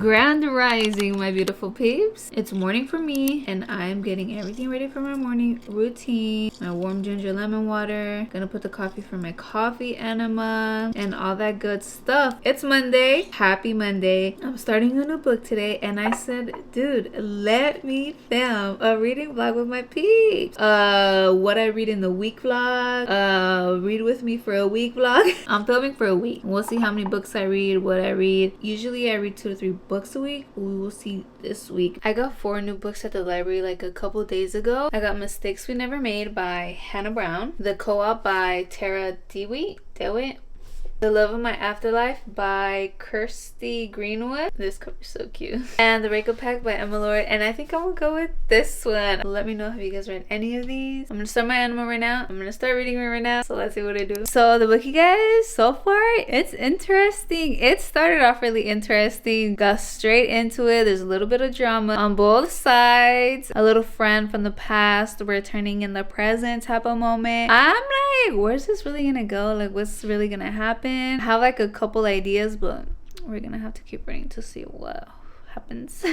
Grand rising, my beautiful peeps. It's morning for me and I'm getting everything ready for my morning routine. My warm ginger lemon water, gonna put the coffee for my coffee enema and all that good stuff. It's Monday. Happy Monday. I'm starting a new book today and I said, dude, let me film a reading vlog with my peeps. What I read in the week vlog, read with me for a week vlog. I'm filming for a week. We'll see how many books I read, what I read. Usually I read 2 to 3 books a week. We will see this week. I got 4 new books at the library like a couple days ago. I got Mistakes We Never Made by Hannah Brown, The Co-op by Tara DeWitt, The Love of My Afterlife by Kirsty Greenwood. This cover is so cute. And The Reiko Pack by Emma Lord. And I think I'm gonna go with this one. Let me know if you guys read any of these. I'm gonna start my anime right now. I'm gonna start reading it right now. So let's see what I do. So the book, you guys, so far, it's interesting. It started off really interesting. Got straight into it. There's a little bit of drama on both sides. A little friend from the past returning in the present type of moment. I'm like, where's this really gonna go? Like, what's really gonna happen? I have like a couple ideas, but we're gonna have to keep reading to see what happens.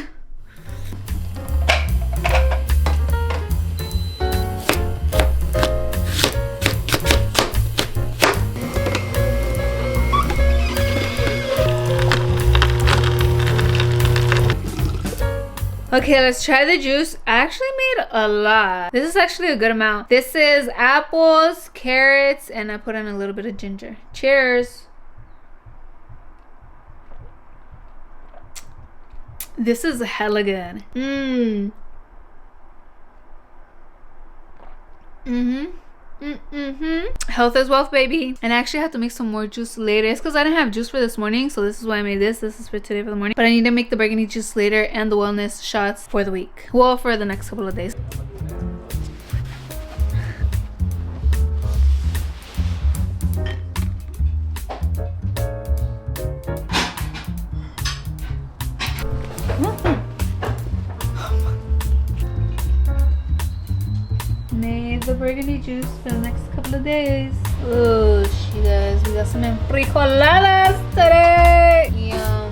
Okay, let's try the juice. I actually made a lot. This is actually a good amount. This is apples, carrots, and I put in a little bit of ginger. Cheers. This is hella good. Health is wealth, baby. And I actually have to make some more juice later. It's because I didn't have juice for this morning, so this is why I made this. This is for today for the morning, but I need to make the burgundy juice later and the wellness shots for the week, well, for the next couple of days. Made the burgundy juice for the next couple of days. Oh, you guys, we got some enfrijoladas today. Yum.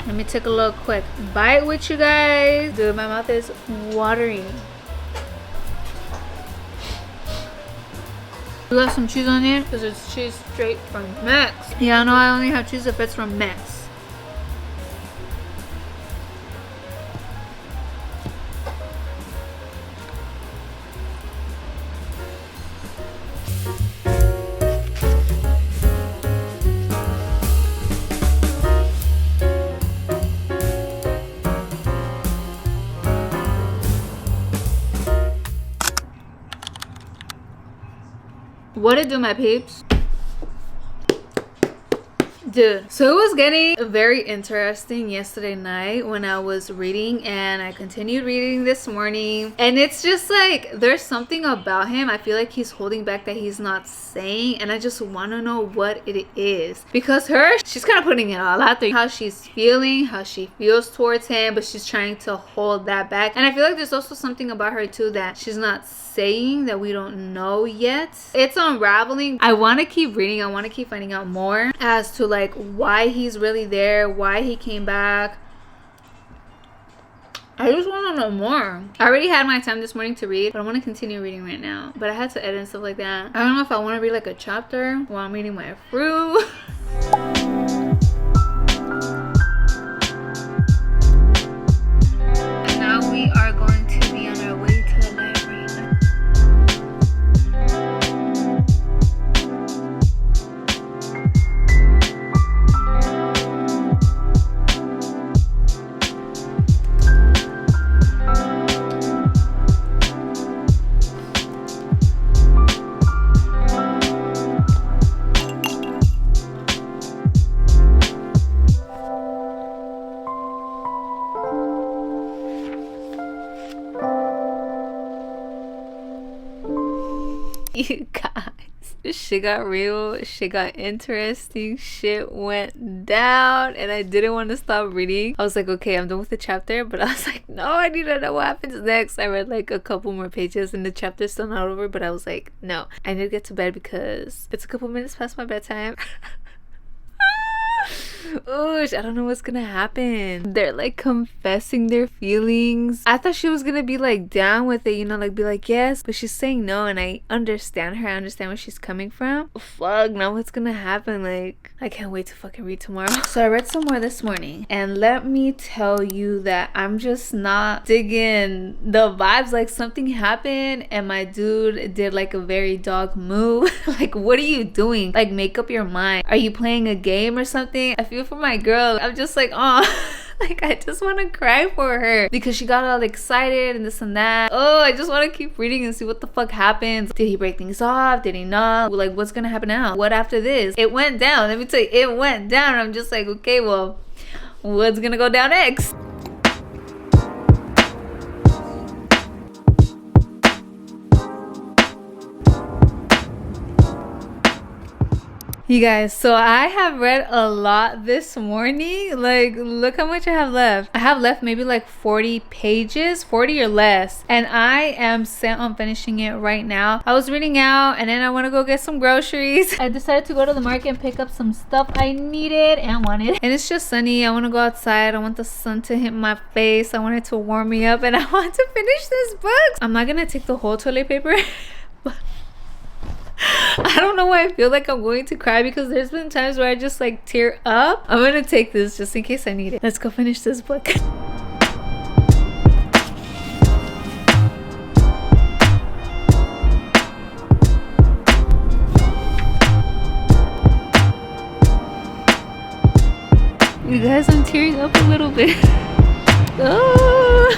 Let me take a little quick bite with you guys. Dude, my mouth is watering. We got some cheese on here because it's cheese straight from Max. Yeah, I know I only have cheese if it's from Max. What it do, my peeps? Dude, so it was getting very interesting yesterday night when I was reading, and I continued reading this morning, and it's just like there's something about him I feel like he's holding back that he's not saying, and I just want to know what it is, because she's kind of putting it all out there, how she's feeling, how she feels towards him, but she's trying to hold that back. And I feel like there's also something about her too that she's not saying that we don't know yet. It's unraveling. I want to keep reading. I want to keep finding out more as to like why he's really there, why he came back. I just want to know more. I already had my time this morning to read, but I want to continue reading right now, but I had to edit and stuff like that. I don't know if I want to read like a chapter while I'm eating my fruit. And now we are going to be on our way to the library. You guys, shit got real, shit got interesting, shit went down, and I didn't want to stop reading. I was like, okay, I'm done with the chapter, but I was like, no, I need to know what happens next. I read like a couple more pages and the chapter's still not over, but I was like, no, I need to get to bed because it's a couple minutes past my bedtime. Oosh, I don't know what's gonna happen. They're like confessing their feelings. I thought she was gonna be like down with it, you know, like be like yes, but she's saying no, and I understand her. I understand where she's coming from. Fuck, now what's gonna happen? Like, I can't wait to fucking read tomorrow. So I read some more this morning, and let me tell you that I'm just not digging the vibes. Like something happened, and my dude did like a very dog move. Like, what are you doing? Like, make up your mind. Are you playing a game or something? I feel for my girl. I'm just like, oh. Like, I just want to cry for her because she got all excited and this and that. Oh, I just want to keep reading and see what the fuck happens. Did he break things off? Did he not? Like, what's gonna happen now? What after this? It went down. Let me tell you, it went down. I'm just like, okay, well, what's gonna go down next? You guys, so I have read a lot this morning. Like, look how much I have left. I have left maybe like 40 pages, 40 or less. And I am set on finishing it right now. I was reading out and then I want to go get some groceries. I decided to go to the market and pick up some stuff I needed and wanted. And it's just sunny. I want to go outside. I want the sun to hit my face. I want it to warm me up and I want to finish this book. I'm not going to take the whole toilet paper. But I don't know why I feel like I'm going to cry because there's been times where I just like tear up. I'm gonna take this just in case I need it. Let's go finish this book. You guys, I'm tearing up a little bit. Oh.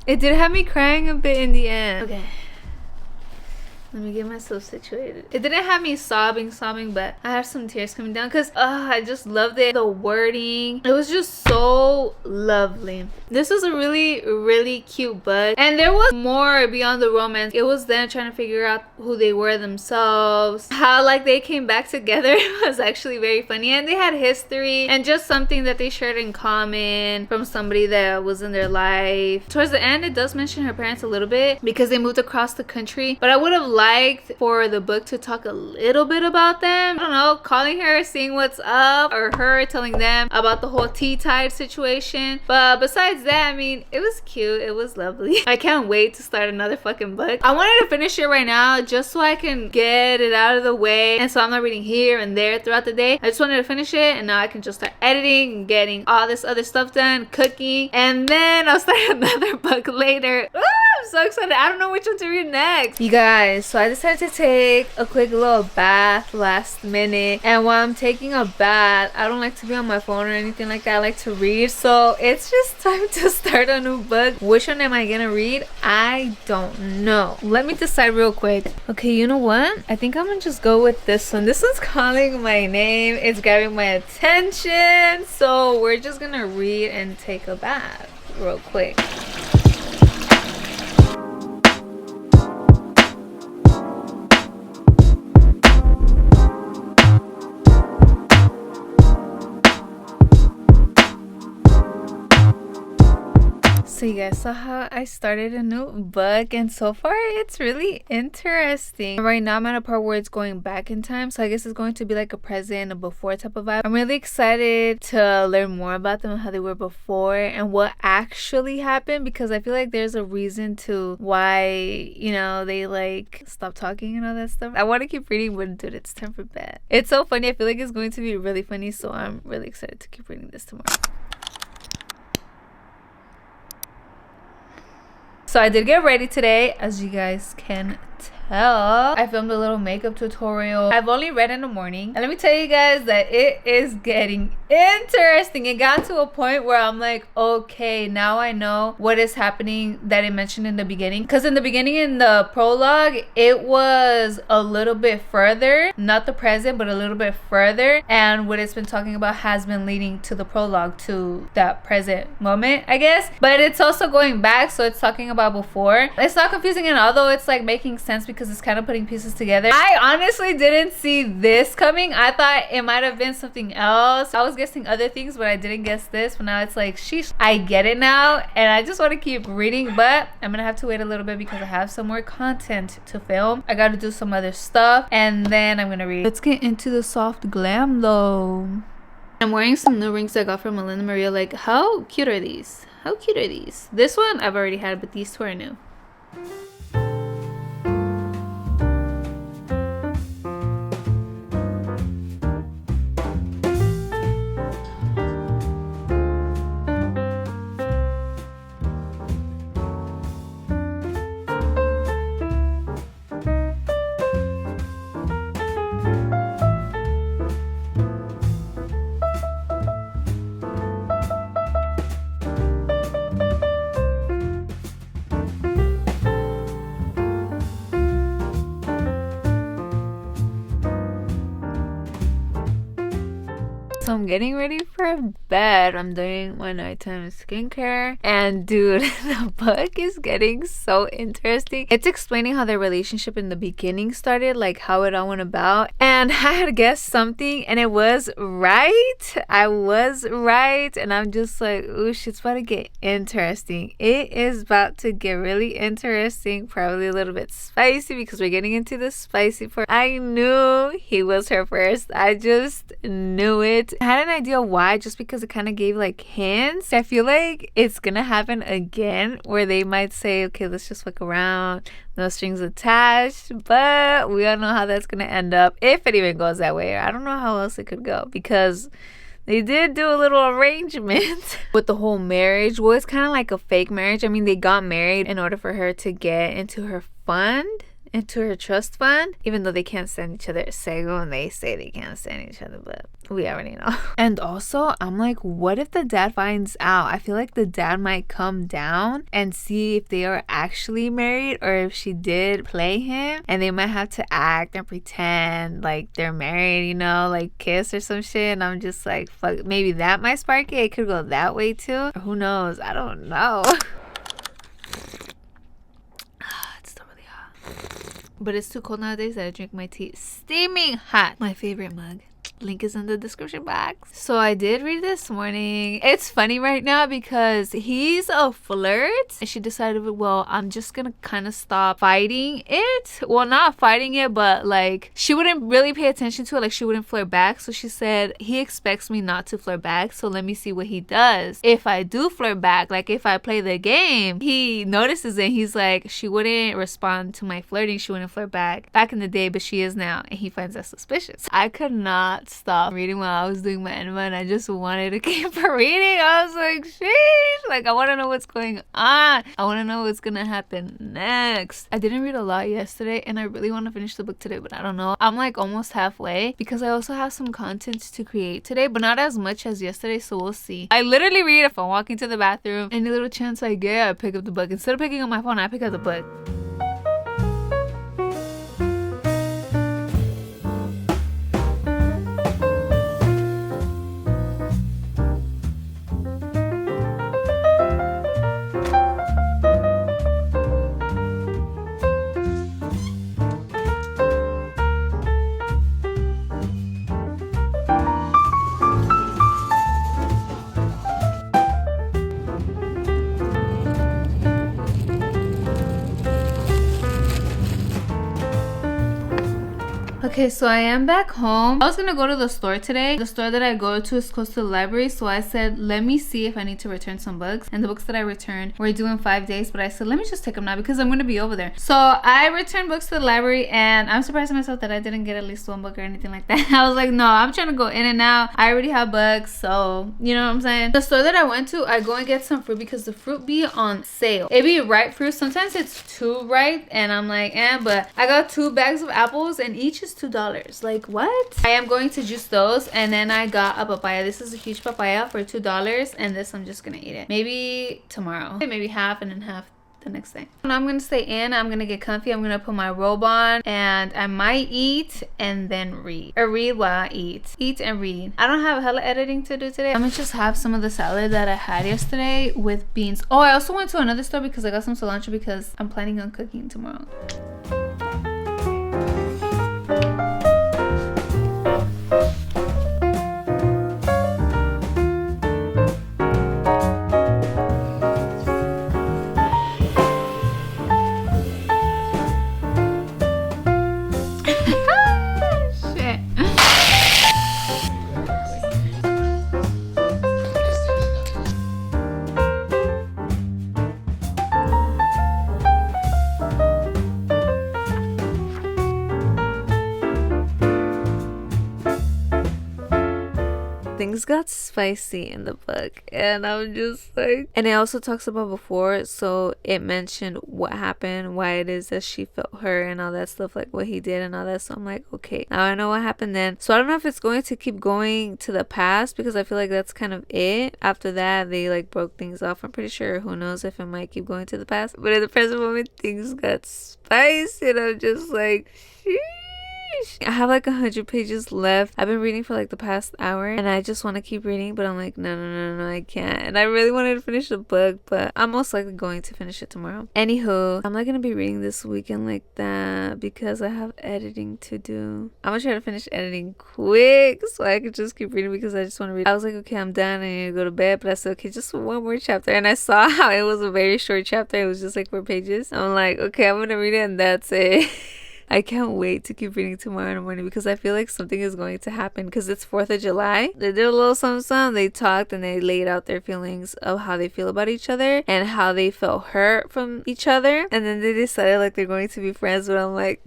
It did have me crying a bit in the end. Okay. Let me get myself situated. It didn't have me sobbing, but I have some tears coming down because I just loved it. The wording, it was just so lovely. This was a really, really cute book. And there was more beyond the romance. It was them trying to figure out who they were themselves. How like they came back together was actually very funny. And they had history and just something that they shared in common from somebody that was in their life. Towards the end, it does mention her parents a little bit because they moved across the country. But I would have liked for the book to talk a little bit about them. I don't know, calling her, seeing what's up, or her telling them about the whole tea tide situation. But besides that, I mean, it was cute. It was lovely. I can't wait to start another fucking book. I wanted to finish it right now just so I can get it out of the way, and so I'm not reading here and there throughout the day. I just wanted to finish it, and now I can just start editing and getting all this other stuff done, cooking, and then I'll start another book later. Ooh, I'm so excited. I don't know which one to read next. You guys, so I decided to take a quick little bath last minute, and while I'm taking a bath, I don't like to be on my phone or anything like that. I like to read, so it's just time to start a new book. Which one am I gonna read? I don't know. Let me decide real quick. Okay, you know what? I think I'm gonna just go with this one. This one's calling my name. It's grabbing my attention, so we're just gonna read and take a bath real quick. So you guys saw how I started a new book, and so far it's really interesting. Right now I'm at a part where it's going back in time, so I guess it's going to be like a present and a before type of vibe. I'm really excited to learn more about them and how they were before and what actually happened, because I feel like there's a reason to why, you know, they like stop talking and all that stuff. I want to keep reading, but dude, it's time for bed. It's so funny. I feel like it's going to be really funny, so I'm really excited to keep reading this tomorrow. So I did get ready today, as you guys can tell. I filmed a little makeup tutorial. I've only read in the morning, and let me tell you guys that it is getting interesting. It got to a point where I'm like, okay, now I know what is happening that it mentioned in the beginning, because in the beginning, in the prologue, it was a little bit further, not the present, but a little bit further, and what it's been talking about has been leading to the prologue, to that present moment, I guess. But it's also going back, so it's talking about before. It's not confusing, and although it's like making sense because because it's kind of putting pieces together. I honestly didn't see this coming. I thought it might have been something else. I was guessing other things, but I didn't guess this. But now it's like, sheesh, I get it now. And I just want to keep reading, but I'm gonna have to wait a little bit because I have some more content to film. I gotta do some other stuff, and then I'm gonna read. Let's get into the soft glam though. I'm wearing some new rings I got from Melinda Maria. Like, how cute are these? How cute are these? This one I've already had, but these two are new. So I'm getting ready for bed. I'm doing my nighttime skincare, and dude, the book is getting so interesting. It's explaining how their relationship in the beginning started, like how it all went about, and I had guessed something and it was right. I was right, and I'm just like, ooh, shit's about to get interesting. It is about to get really interesting, probably a little bit spicy because we're getting into the spicy part. I knew he was her first. I just knew it. I had an idea why, just because it kind of gave like hints. I feel like it's gonna happen again where they might say, okay, let's just fuck around, no strings attached, but we all know how that's gonna end up, if it even goes that way. I don't know how else it could go, because they did do a little arrangement with the whole marriage. Well, it's kind of like a fake marriage. I mean, they got married in order for her to get into her fund, into her trust fund, even though they can't stand each other. Según they say they can't stand each other, but we already know. And also, I'm like, what if the dad finds out? I feel like the dad might come down and see if they are actually married, or if she did play him, and they might have to act and pretend like they're married, you know, like kiss or some shit. And I'm just like, fuck, maybe that might spark it. It could go that way too. Or who knows? I don't know. But it's too cold nowadays that I drink my tea steaming hot. My favorite mug. Link is in the description box. So I did read this morning. It's funny right now because he's a flirt, and she decided, well, I'm just gonna kind of stop fighting it. Well, not fighting it, but like she wouldn't really pay attention to it. Like she wouldn't flirt back. So she said, he expects me not to flirt back, so let me see what he does. If I do flirt back, like if I play the game, he notices it. He's like, she wouldn't respond to my flirting. She wouldn't flirt back in the day, but she is now. And he finds that suspicious. I could not stop reading while I was doing my enema, and I just wanted to keep reading. I was like, sheesh, like I want to know what's going on. I want to know what's gonna happen next. I didn't read a lot yesterday, and I really want to finish the book today, but I don't know. I'm like almost halfway because I also have some content to create today, but not as much as yesterday, so we'll see. I literally read if I'm walking to the bathroom. Any little chance I get, I pick up the book. Instead of picking up my phone, I pick up the book. Okay, so I am back home. I was gonna go to the store today. The store that I go to is close to the library, so I said, let me see if I need to return some books. And the books that I returned were due in 5 days, but I said, let me just take them now because I'm gonna be over there. So I returned books to the library, and I'm surprised at myself that I didn't get at least one book or anything like that. I was like, no, I'm trying to go in and out. I already have books, so you know what I'm saying? The store that I went to, I go and get some fruit because the fruit be on sale. It be ripe fruit. Sometimes it's too ripe, and I'm like, but I got 2 bags of apples, and each is $2. Like, what? I am going to juice those, and then I got a papaya. This is a huge papaya for $2, and this I'm just gonna eat it. Maybe tomorrow. Maybe half and then half the next day. And I'm gonna stay in. I'm gonna get comfy. I'm gonna put my robe on, and I might eat and then read. Or read while I eat. Eat and read. I don't have hella editing to do today. I'm gonna just have some of the salad that I had yesterday with beans. Oh, I also went to another store because I got some cilantro because I'm planning on cooking tomorrow. things got spicy in the book, and I'm just like, and it also talks about before, so it mentioned what happened, why it is that she felt hurt and all that stuff, like what he did and all that. So I'm like, okay, now I know what happened then. So I don't know if it's going to keep going to the past, because I feel like that's kind of it. After that, they like broke things off. I'm pretty sure, who knows if it might keep going to the past, but in the present moment, things got spicy, and I'm just like, sheesh. I have like 100 pages left. I've been reading for like the past hour, and I just want to keep reading, but I'm like, no, I can't. And I really wanted to finish the book, but I'm most likely going to finish it tomorrow. Anywho, I'm not gonna be reading this weekend like that because I have editing to do. I'm gonna try to finish editing quick so I can just keep reading, because I just want to read. I was like, okay, I'm done, I need to go to bed, but I said, okay, just one more chapter. And I saw how it was a very short chapter. It was just like 4 pages. I'm like, okay, I'm gonna read it, and that's it. I can't wait to keep reading tomorrow in the morning, because I feel like something is going to happen, because it's 4th of July. They did a little something. They talked and they laid out their feelings of how they feel about each other and how they felt hurt from each other. And then they decided like they're going to be friends. But I'm like,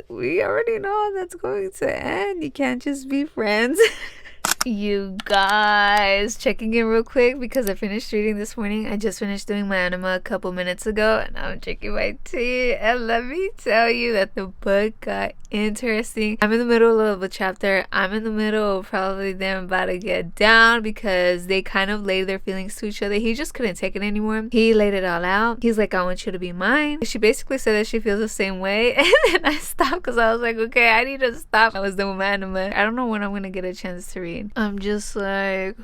we already know how that's going to end. You can't just be friends. You guys, checking in real quick because I finished reading this morning. I just finished doing my enema a couple minutes ago, and I'm drinking my tea. And let me tell you that the book got interesting. I'm in the middle of a chapter. I'm in the middle of probably them about to get down, because they kind of laid their feelings to each other. He just couldn't take it anymore. He laid it all out. He's like, I want you to be mine. She basically said that she feels the same way. And then I stopped because I was like, okay, I need to stop. I was done with my enema. I don't know when I'm going to get a chance to read. I'm just like,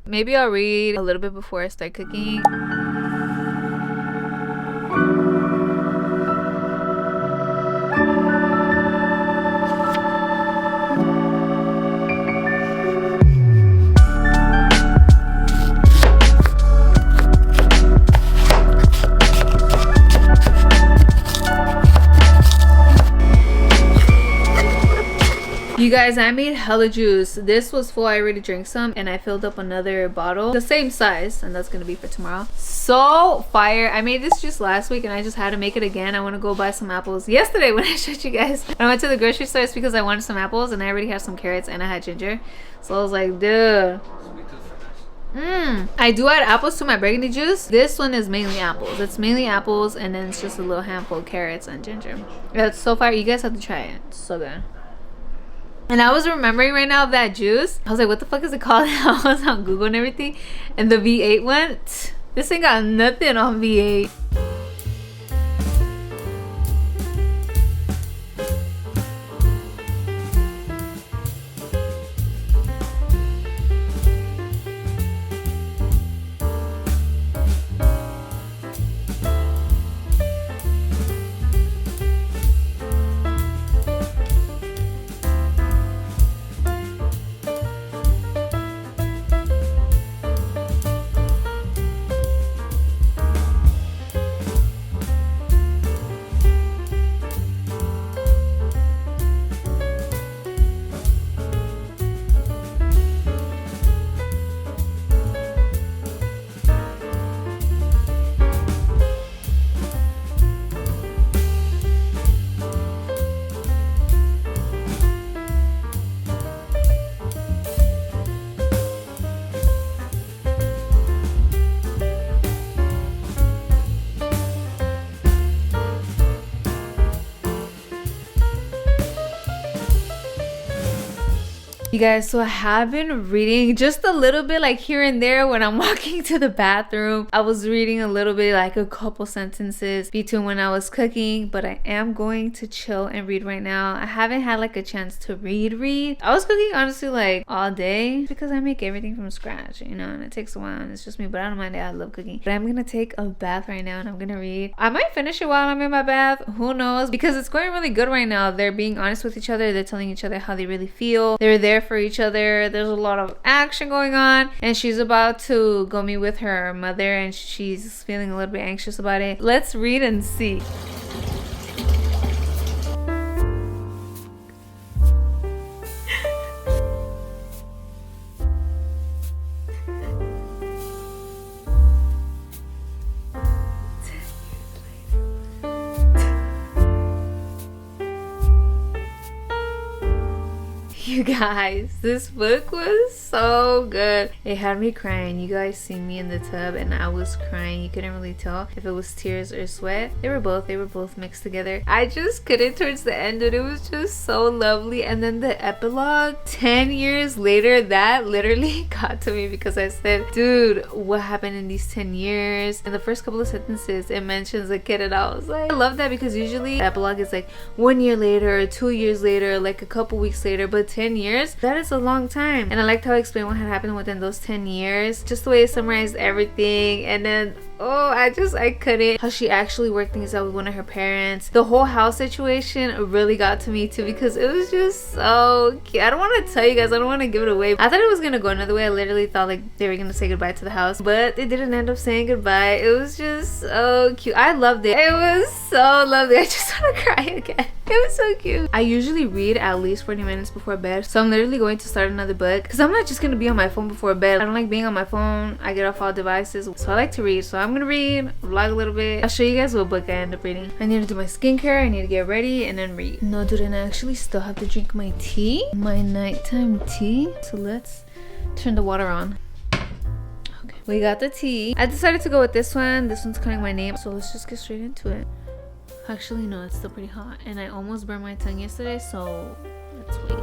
maybe I'll read a little bit before I start cooking. You guys, I made hella juice. This was full. I already drank some, and I filled up another bottle the same size, and that's gonna be for tomorrow. So fire. I made this juice last week, and I just had to make it again. I want to go buy some apples. Yesterday when I showed you guys, I went to the grocery store because I wanted some apples, and I already had some carrots, and I had ginger. So I was like, dude, I do add apples to my burgundy juice. This one is mainly apples. It's mainly apples, and then it's just a little handful of carrots and ginger. It's so fire. You guys have to try it. It's so good. And I was remembering right now that juice. I was like, what the fuck is it called? I was on Google and everything. And the V8 one, this ain't got nothing on V8. You guys, so I have been reading just a little bit, like here and there when I'm walking to the bathroom. I was reading a little bit, like a couple sentences between when I was cooking, but I am going to chill and read right now. I haven't had like a chance to read. I was cooking honestly like all day because I make everything from scratch, you know, and it takes a while and it's just me, but I don't mind it. I love cooking. But I'm gonna take a bath right now and I'm gonna read. I might finish it while I'm in my bath, who knows, because it's going really good right now. They're being honest with each other. They're telling each other how they really feel. They're there for each other. There's a lot of action going on, and she's about to go meet with her mother and she's feeling a little bit anxious about it. Let's read and see. You guys, this book was so good. It had me crying. You guys see me in the tub and I was crying. You couldn't really tell if it was tears or sweat. They were both mixed together. I just couldn't towards the end, and it was just so lovely. And then the epilogue 10 years later, that literally got to me because I said, dude, what happened in these 10 years? In the first couple of sentences, it mentions a kid, and I was like, I love that, because usually the epilogue is like 1 year later or 2 years later, like a couple weeks later, but 10 years, that is a long time. And I liked how I explained what had happened within those 10 years, just the way it summarized everything. And then I couldn't. How she actually worked things out with one of her parents. The whole house situation really got to me too, because it was just so cute. I don't want to tell you guys, I don't want to give it away. I thought it was gonna go another way. I literally thought like they were gonna say goodbye to the house, but they didn't end up saying goodbye. It was just so cute. I loved it. It was so lovely. I just want to cry again. It was so cute. I usually read at least 40 minutes before bed, so I'm literally going to start another book because I'm not just gonna be on my phone before bed. I don't like being on my phone. I get off all devices, so I like to read. So I'm gonna read, vlog a little bit. I'll show you guys what book I end up reading. I need to do my skincare, I need to get ready, and then read. No, dude, and I actually still have to drink my tea, my nighttime tea. So let's turn the water on. Okay, we got the tea. I decided to go with this one. This one's calling my name, so let's just get straight into it. Actually, no, it's still pretty hot, and I almost burned my tongue yesterday, so let's wait.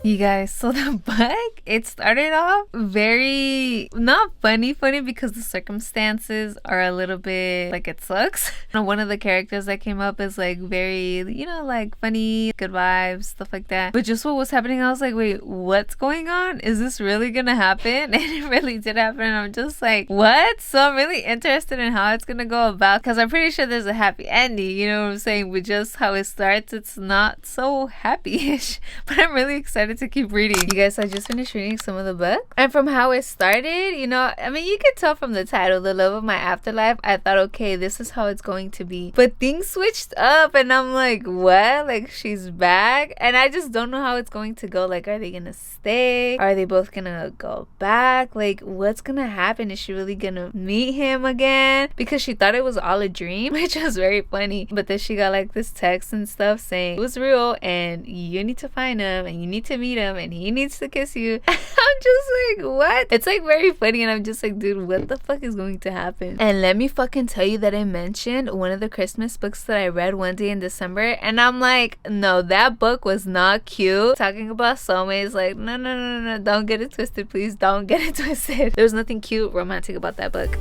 You guys, so the book, it started off very not funny because the circumstances are a little bit like it sucks. One of the characters that came up is like very, you know, like funny, good vibes, stuff like that. But just what was happening, I was like, wait, what's going on? Is this really gonna happen? And it really did happen. And I'm just like, what? So I'm really interested in how it's gonna go about, because I'm pretty sure there's a happy ending, you know what I'm saying? But just how it starts, it's not so happy-ish. But I'm really excited to keep reading. You guys, I just finished reading some of the book, and from how it started, you know, I mean, you could tell from the title, The Love of My Afterlife. I thought, okay, this is how it's going to be, but things switched up, and I'm like, what? Like, she's back, and I just don't know how it's going to go. Like, are they gonna stay? Are they both gonna go back? Like, what's gonna happen? Is she really gonna meet him again? Because she thought it was all a dream, which was very funny, but then she got like this text and stuff saying it was real, and you need to find him, and you need to meet him, and he needs to kiss you. I'm just like, what? It's like very funny, and I'm just like, dude, what the fuck is going to happen? And let me fucking tell you that I mentioned one of the Christmas books that I read one day in December, and I'm like, no, that book was not cute. Talking about soulmates, like, no, don't get it twisted, please, don't get it twisted. There's nothing cute romantic about that book.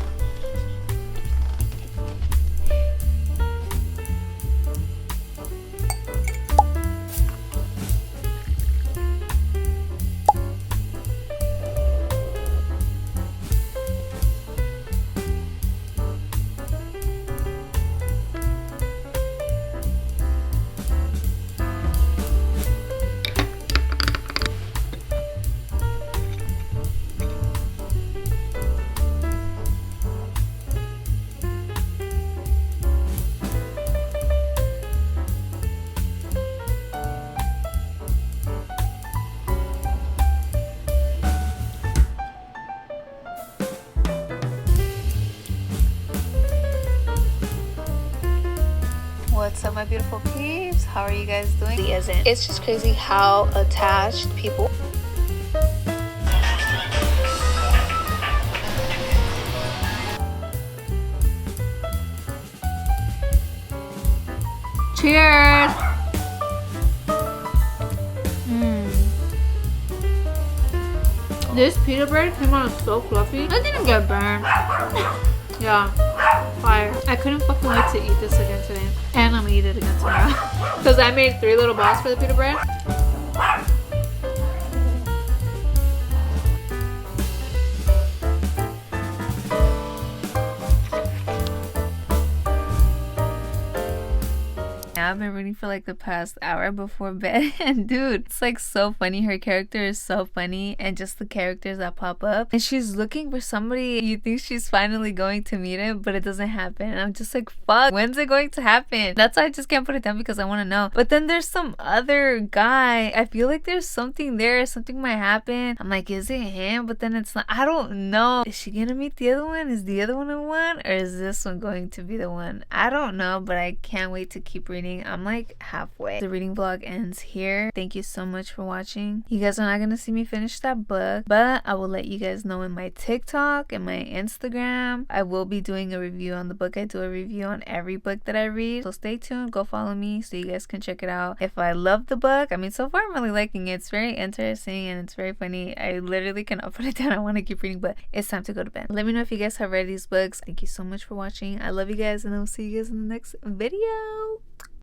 What's up, my beautiful peeps? How are you guys doing? It's just crazy how attached people. Cheers! This pita bread came out so fluffy. I didn't get burned. Yeah, fire. I couldn't fucking wait to eat this again today. And I'm gonna eat it again tomorrow. Because I made 3 little balls for the pita bread. I've been reading for like the past hour before bed, and dude, it's like so funny. Her character is so funny, and just the characters that pop up. And she's looking for somebody. You think she's finally going to meet him, but it doesn't happen. And I'm just like, fuck, when's it going to happen? That's why I just can't put it down, because I want to know. But then there's some other guy. I feel like there's something there. Something might happen. I'm like, is it him? But then it's not. I don't know. Is she gonna meet the other one? Is the other one the one? Or is this one going to be the one? I don't know, but I can't wait to keep reading. I'm like halfway. The reading vlog ends here. Thank you so much for watching. You guys are not gonna see me finish that book, but I will let you guys know in my TikTok and my Instagram. I will be doing a review on the book. I do a review on every book that I read, so stay tuned. Go follow me so you guys can check it out. If I love the book, I mean, so far I'm really liking it. It's very interesting and it's very funny. I literally cannot put it down. I want to keep reading, but it's time to go to bed. Let me know if you guys have read these books. Thank you so much for watching. I love you guys, and I will see you guys in the next video.